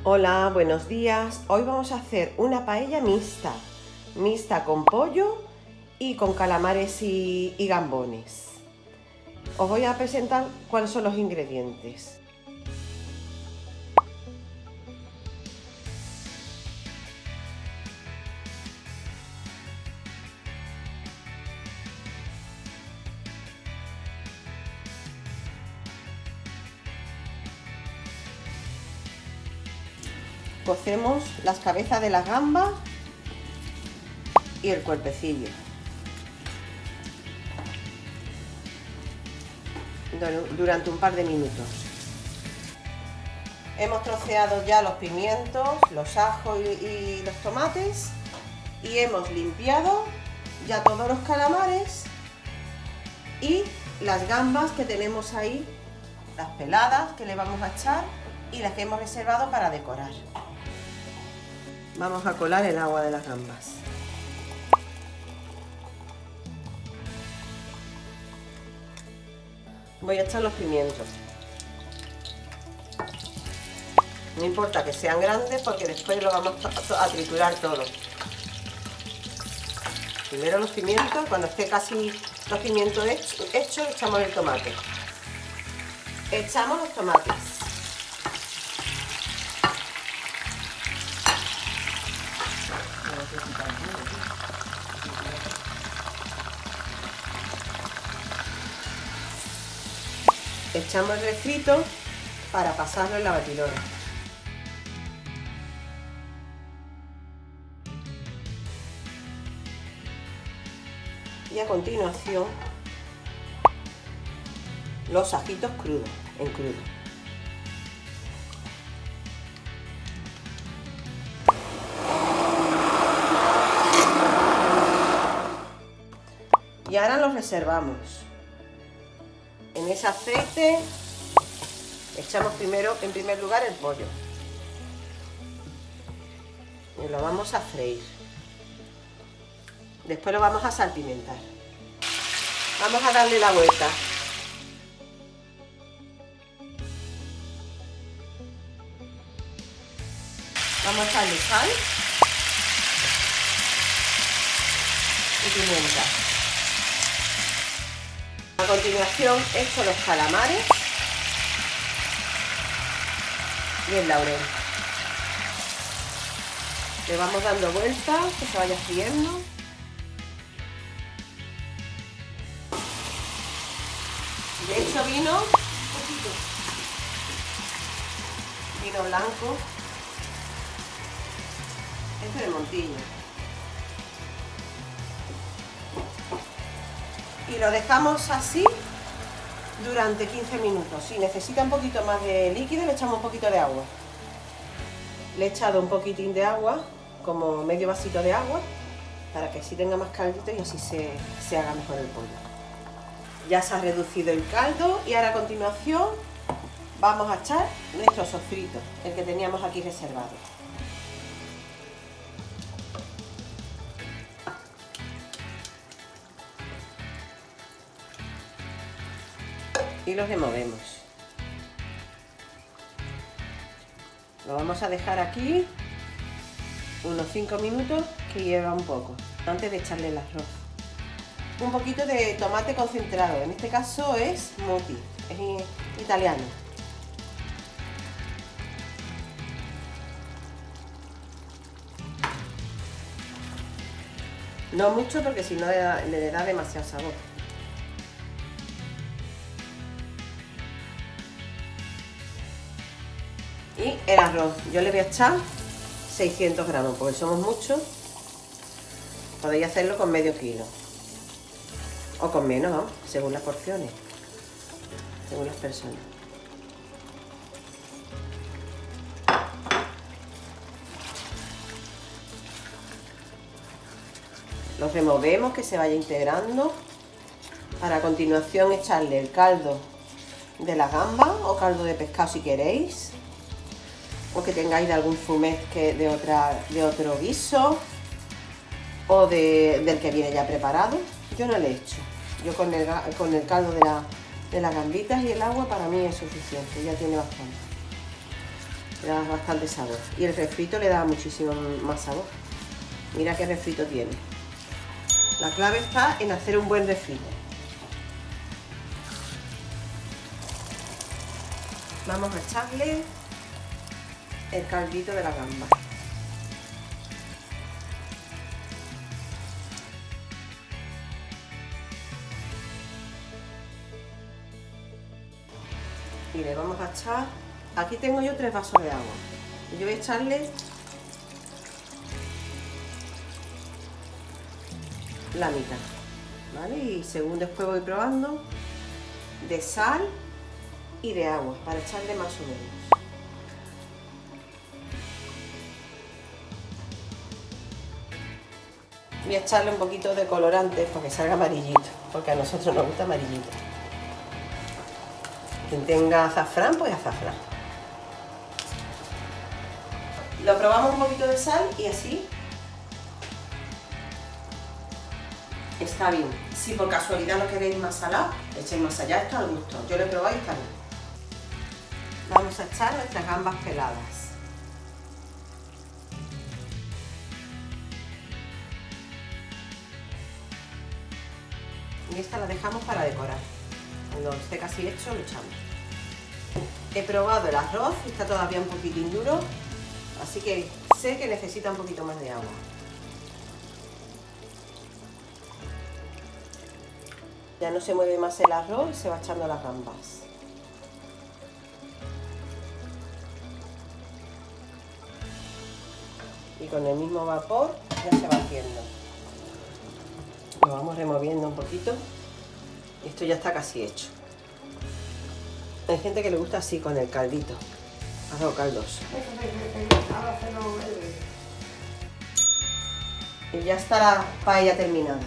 Hola, buenos días. Hoy vamos a hacer una paella mixta con pollo y con calamares y gambones. Os voy a presentar cuáles son los ingredientes. Cocemos las cabezas de las gambas y el cuerpecillo durante un par de minutos. Hemos troceado ya los pimientos, los ajos y los tomates y hemos limpiado ya todos los calamares y las gambas que tenemos ahí, las peladas que le vamos a echar y las que hemos reservado para decorar. Vamos a colar el agua de las gambas. Voy a echar los pimientos. No importa que sean grandes porque después lo vamos a triturar todo. Primero los pimientos, cuando esté casi los pimientos hechos, echamos el tomate. Echamos los tomates. Echamos el refrito para pasarlo en la batidora. Y a continuación los ajitos crudos, en crudo. Y ahora los reservamos. En ese aceite echamos en primer lugar el pollo y lo vamos a freír. Después lo vamos a salpimentar. Vamos a darle la vuelta. Vamos a echarle sal y pimienta. A continuación echo los calamares y el laurel. Le vamos dando vueltas, que se vaya friendo. Le echo vino, vino blanco, este de Montilla. Y lo dejamos así durante 15 minutos. Si necesita un poquito más de líquido, le echamos un poquito de agua. Le he echado un poquitín de agua, como medio vasito de agua, para que así tenga más caldito y así se haga mejor el pollo. Ya se ha reducido el caldo y ahora a continuación vamos a echar nuestro sofrito, el que teníamos aquí reservado. Y los removemos. Lo vamos a dejar aquí unos 5 minutos que hierva un poco antes de echarle el arroz. Un poquito de tomate concentrado, en este caso es Mutti, es italiano. No mucho porque si no le da demasiado sabor. Y el arroz, yo le voy a echar 600 gramos, porque somos muchos. Podéis hacerlo con medio kilo. O con menos, ¿no? Según las porciones. Según las personas. Los removemos, que se vaya integrando. Para a continuación echarle el caldo de la gamba o caldo de pescado si queréis. O que tengáis de algún fumet de otro guiso o del que viene ya preparado. Yo no le he hecho. Yo con el caldo de las gambitas y el agua para mí es suficiente, ya tiene bastante. Le da bastante sabor. Y el refrito le da muchísimo más sabor. Mira qué refrito tiene. La clave está en hacer un buen refrito. Vamos a echarle el caldito de la gamba. Y le vamos a echar, aquí tengo yo 3 vasos de agua. Yo voy a echarle la mitad, ¿vale? Y según después voy probando de sal y de agua para echarle más o menos. Voy a echarle un poquito de colorante para que salga amarillito, porque a nosotros nos gusta amarillito. Quien tenga azafrán, pues azafrán. Lo probamos un poquito de sal y así está bien. Si por casualidad lo queréis más salado, echéis más allá, esto al gusto. Yo lo he probado y está bien. Vamos a echar nuestras gambas peladas. Y esta la dejamos para decorar. Cuando esté casi hecho lo echamos. He probado el arroz, está todavía un poquitín duro, así que sé que necesita un poquito más de agua. Ya no se mueve más el arroz y se va echando las gambas. Y con el mismo vapor ya se va haciendo. Lo vamos removiendo un poquito. Esto ya está casi hecho. Hay gente que le gusta así, con el caldito. Algo caldoso. Y ya está la paella terminada.